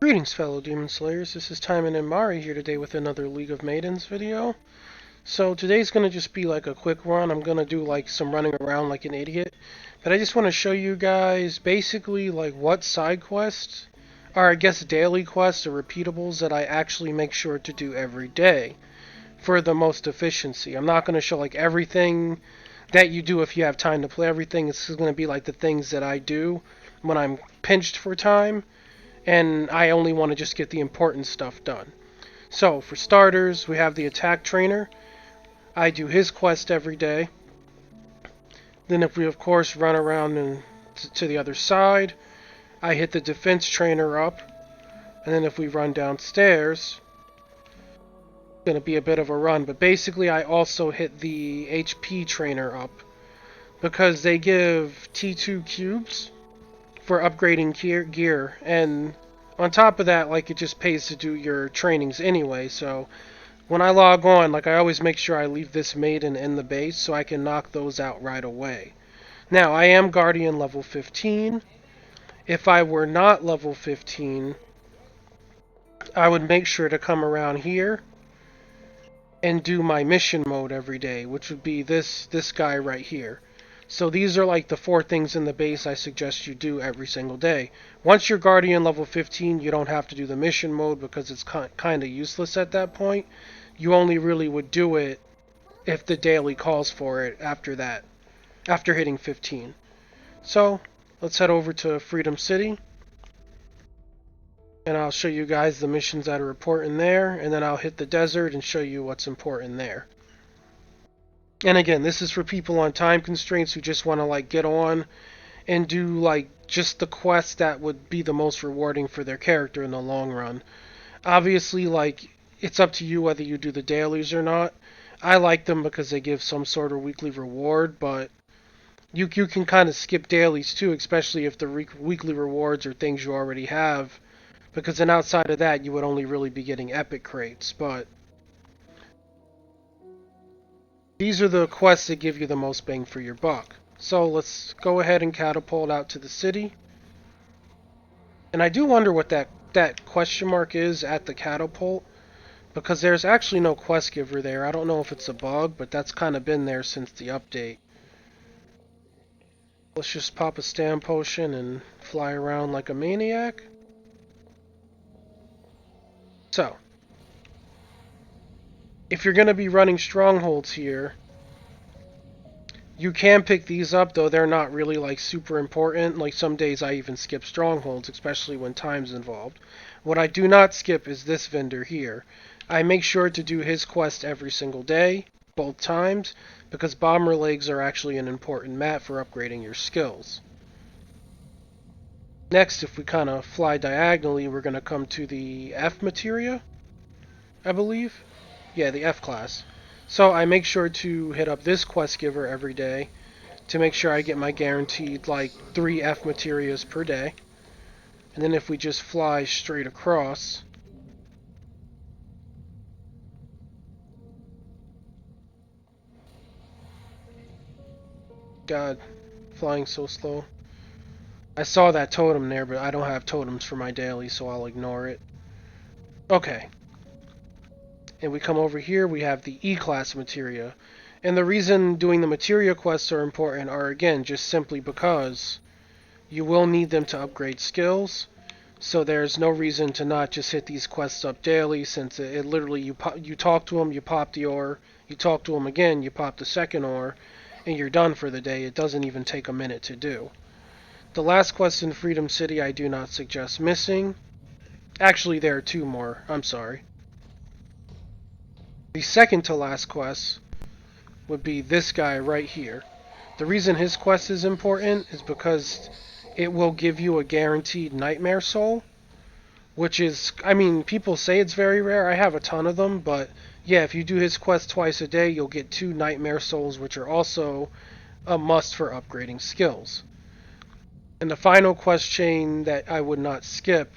Greetings, fellow Demon Slayers. This is Timon and Mari here today with another League of Maidens video. So today's going to just be like a quick run. I'm going to do like some running around like an idiot. But I just want to show you guys basically like what side quests, or I guess daily quests or repeatables that I actually make sure to do every day for the most efficiency. I'm not going to show like everything that you do if you have time to play everything. It's going to be like the things that I do when I'm pinched for time. And I only want to just get the important stuff done. So, for starters, we have the attack trainer. I do his quest every day. Then if we, of course, run around and to the other side, I hit the defense trainer up. And then if we run downstairs, it's going to be a bit of a run. But basically, I also hit the HP trainer up, because they give T2 cubes for upgrading gear, and on top of that, like, it just pays to do your trainings anyway. So when I log on, like, I always make sure I leave this maiden in the base so I can knock those out right away. Now, I am Guardian level 15. If I were not level 15, I would make sure to come around here and do my mission mode every day, which would be this guy right here. So these are like the 4 things in the base I suggest you do every single day. Once you're Guardian level 15, you don't have to do the mission mode because it's kind of useless at that point. You only really would do it if the daily calls for it after that, after hitting 15. So let's head over to Freedom City, and I'll show you guys the missions that are important there, and then I'll hit the desert and show you what's important there. And again, this is for people on time constraints who just want to like get on and do like just the quests that would be the most rewarding for their character in the long run. Obviously, like, it's up to you whether you do the dailies or not. I like them because they give some sort of weekly reward, but you can kind of skip dailies too, especially if the weekly rewards are things you already have, because then outside of that you would only really be getting epic crates. But these are the quests that give you the most bang for your buck. So let's go ahead and catapult out to the city. And I do wonder what that question mark is at the catapult, because there's actually no quest giver there. I don't know if it's a bug, but that's kind of been there since the update. Let's just pop a stam potion and fly around like a maniac. So, if you're going to be running strongholds here, you can pick these up, though they're not really like super important. Like, some days I even skip strongholds, especially when time's involved. What I do not skip is this vendor here. I make sure to do his quest every single day, both times, because bomber legs are actually an important mat for upgrading your skills. Next, if we kind of fly diagonally, we're going to come to the F materia, I believe. Yeah, the F class. So I make sure to hit up this quest giver every day to make sure I get my guaranteed like 3 F materias per day. And then if we just fly straight across, God, flying so slow. I saw that totem there, but I don't have totems for my daily, so I'll ignore it. Okay. And we come over here, we have the E-class materia. And the reason doing the materia quests are important are, again, just simply because you will need them to upgrade skills. So there's no reason to not just hit these quests up daily, since it literally, you talk to them, you pop the ore, you talk to them again, you pop the second ore, and you're done for the day. It doesn't even take a minute to do. The last quest in Freedom City I do not suggest missing. Actually, there are 2 more. I'm sorry. The second to last quest would be this guy right here. The reason his quest is important is because it will give you a guaranteed nightmare soul, which is, I mean, people say it's very rare. I have a ton of them, but yeah, if you do his quest twice a day, you'll get 2 nightmare souls, which are also a must for upgrading skills. And the final quest chain that I would not skip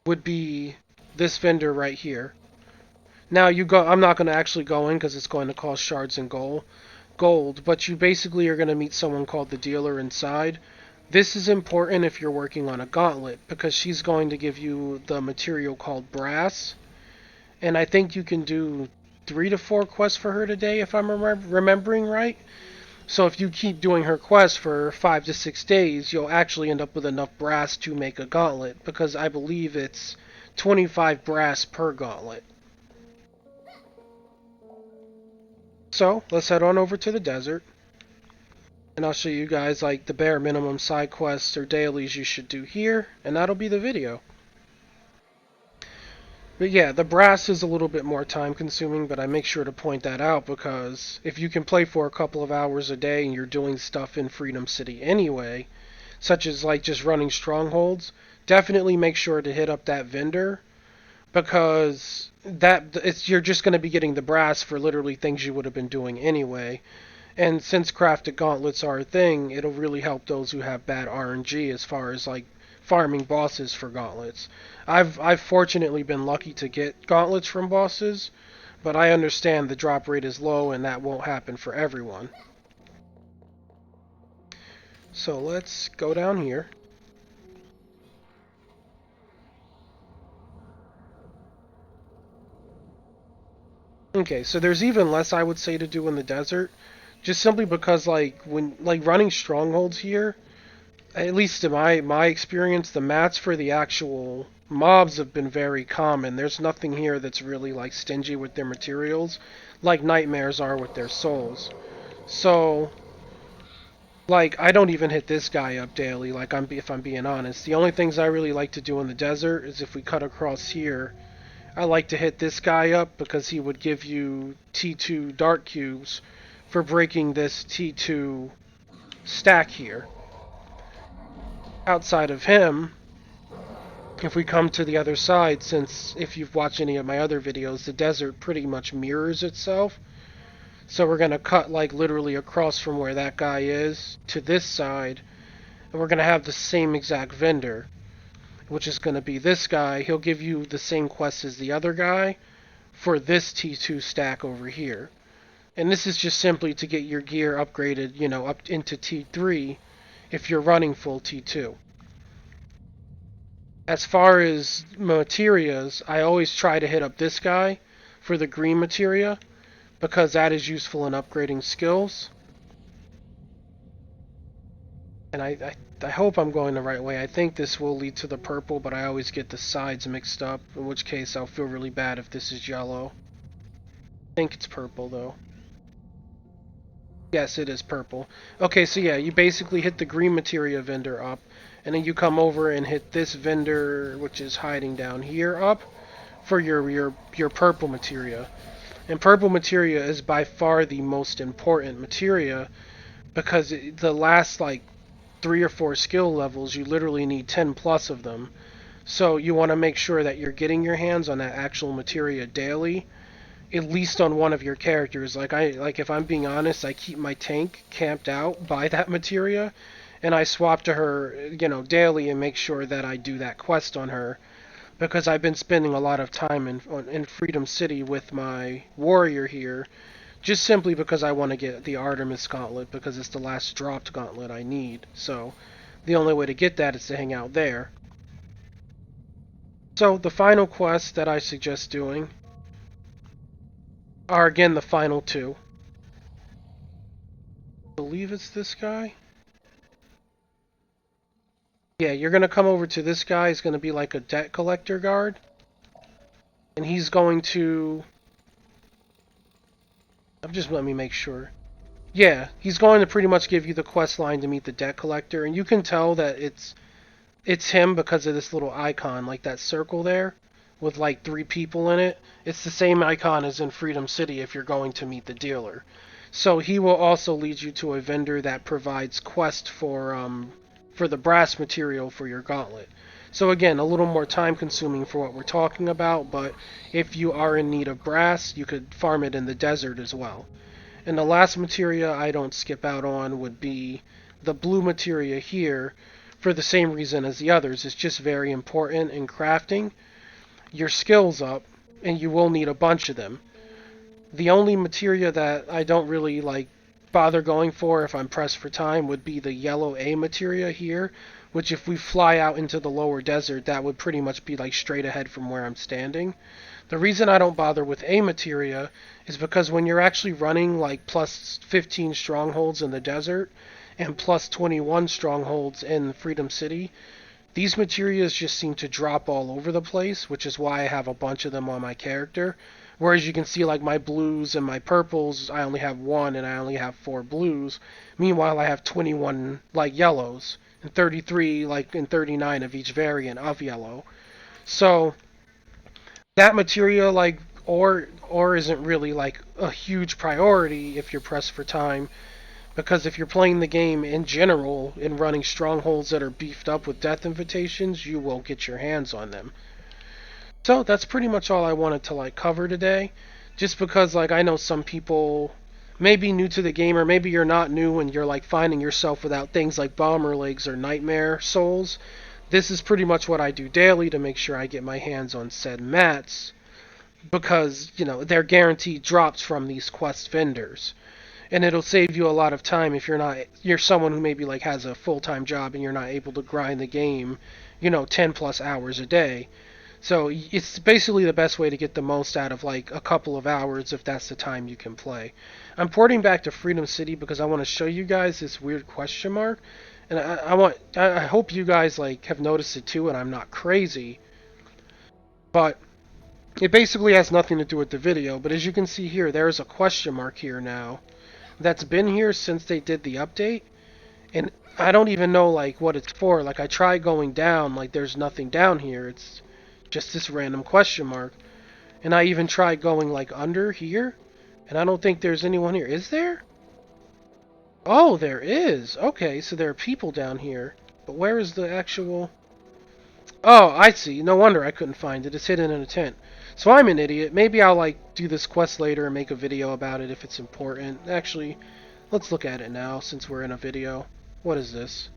would be this vendor right here. Now I'm not going to actually go in because it's going to cost shards and gold, but you basically are going to meet someone called the dealer inside. This is important if you're working on a gauntlet because she's going to give you the material called brass, and I think you can do 3 to 4 quests for her today if I'm remembering right. So if you keep doing her quest for 5 to 6 days, you'll actually end up with enough brass to make a gauntlet because I believe it's 25 brass per gauntlet. So let's head on over to the desert, and I'll show you guys like the bare minimum side quests or dailies you should do here, and that'll be the video. But yeah, the brass is a little bit more time consuming, but I make sure to point that out because if you can play for a couple of hours a day and you're doing stuff in Freedom City anyway, such as like just running strongholds, definitely make sure to hit up that vendor because you're just going to be getting the brass for literally things you would have been doing anyway. And since crafted gauntlets are a thing, it'll really help those who have bad RNG as far as like farming bosses for gauntlets. I've fortunately been lucky to get gauntlets from bosses, but I understand the drop rate is low and that won't happen for everyone. So let's go down here. Okay, so there's even less I would say to do in the desert, just simply because when running strongholds here, at least in my experience, the mats for the actual mobs have been very common. There's nothing here that's really like stingy with their materials, like nightmares are with their souls. So, like, I don't even hit this guy up daily. Like, if I'm being honest, the only things I really like to do in the desert is if we cut across here. I like to hit this guy up because he would give you T2 dart cubes for breaking this T2 stack here. Outside of him, if we come to the other side, since if you've watched any of my other videos, the desert pretty much mirrors itself. So we're going to cut like literally across from where that guy is to this side, and we're going to have the same exact vendor, which is going to be this guy. He'll give you the same quest as the other guy for this T2 stack over here. And this is just simply to get your gear upgraded, up into T3 if you're running full T2. As far as materias, I always try to hit up this guy for the green materia because that is useful in upgrading skills. And I hope I'm going the right way. I think this will lead to the purple, but I always get the sides mixed up, in which case I'll feel really bad if this is yellow. I think it's purple, though. Yes, it is purple. Okay, so yeah, you basically hit the green materia vendor up, and then you come over and hit this vendor, which is hiding down here, up for your purple materia. And purple materia is by far the most important materia because the last like 3 or 4 skill levels, you literally need 10 plus of them. So you want to make sure that you're getting your hands on that actual materia daily, at least on one of your characters. Like if I'm being honest, I keep my tank camped out by that materia, and I swap to her, daily and make sure that I do that quest on her because I've been spending a lot of time in Freedom City with my warrior here, just simply because I want to get the Artemis Gauntlet because it's the last dropped gauntlet I need. So the only way to get that is to hang out there. So the final quests that I suggest doing are again the final two. I believe it's this guy. Yeah, you're going to come over to this guy. He's going to be like a debt collector guard. And he's going to... Just let me make sure. Yeah, he's going to pretty much give you the quest line to meet the debt collector. And you can tell that it's him because of this little icon, like that circle there, with like 3 people in it. It's the same icon as in Freedom City if you're going to meet the dealer. So he will also lead you to a vendor that provides quest for the brass material for your gauntlet. So again, a little more time consuming for what we're talking about, but if you are in need of brass, you could farm it in the desert as well. And the last materia I don't skip out on would be the blue materia here, for the same reason as the others. It's just very important in crafting your skills up, and you will need a bunch of them. The only materia that I don't really like bother going for if I'm pressed for time would be the yellow A materia here, which if we fly out into the lower desert, that would pretty much be like straight ahead from where I'm standing. The reason I don't bother with A materia is because when you're actually running like plus 15 strongholds in the desert and plus 21 strongholds in Freedom City, these materials just seem to drop all over the place, which is why I have a bunch of them on my character. Whereas you can see like my blues and my purples, I only have one and I only have 4 blues. Meanwhile, I have 21 like yellows and 33 like and 39 of each variant of yellow. So that material like or isn't really like a huge priority if you're pressed for time, because if you're playing the game in general and running strongholds that are beefed up with death invitations, you will get your hands on them. So that's pretty much all I wanted to like cover today. Just because like I know some people may be new to the game, or maybe you're not new and you're like finding yourself without things like bomber legs or nightmare souls. This is pretty much what I do daily to make sure I get my hands on said mats, because, you know, they're guaranteed drops from these quest vendors. And it'll save you a lot of time if you're someone who maybe like has a full-time job and you're not able to grind the game, 10 plus hours a day. So it's basically the best way to get the most out of like a couple of hours if that's the time you can play. I'm porting back to Freedom City because I want to show you guys this weird question mark, and I hope you guys like have noticed it too, and I'm not crazy. But it basically has nothing to do with the video. But as you can see here, there's a question mark here now that's been here since they did the update, and I don't even know like what it's for. Like I tried going down, like there's nothing down here. It's just this random question mark. And I even tried going like under here, and I don't think there's anyone here. Is there? Oh, there is. Okay, so there are people down here. But where is the actual... Oh, I see. No wonder I couldn't find it. It's hidden in a tent. So I'm an idiot. Maybe I'll like do this quest later and make a video about it if it's important. Actually, let's look at it now since we're in a video. What is this?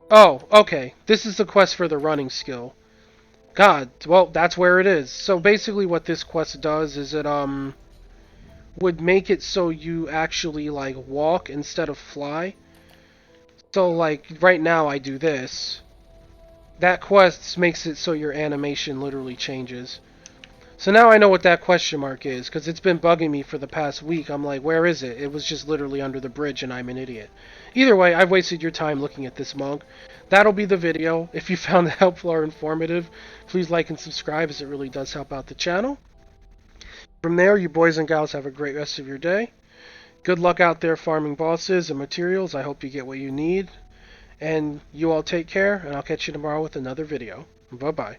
Oh, okay. This is the quest for the running skill. God, well, that's where it is. So basically what this quest does is it would make it so you actually like walk instead of fly. So like right now I do this. That quest makes it so your animation literally changes. So now I know what that question mark is, because it's been bugging me for the past week. I'm like, where is it? It was just literally under the bridge and I'm an idiot. Either way, I've wasted your time looking at this monk. That'll be the video. If you found it helpful or informative, please like and subscribe, as it really does help out the channel. From there, you boys and gals have a great rest of your day. Good luck out there farming bosses and materials. I hope you get what you need. And you all take care, and I'll catch you tomorrow with another video. Bye-bye.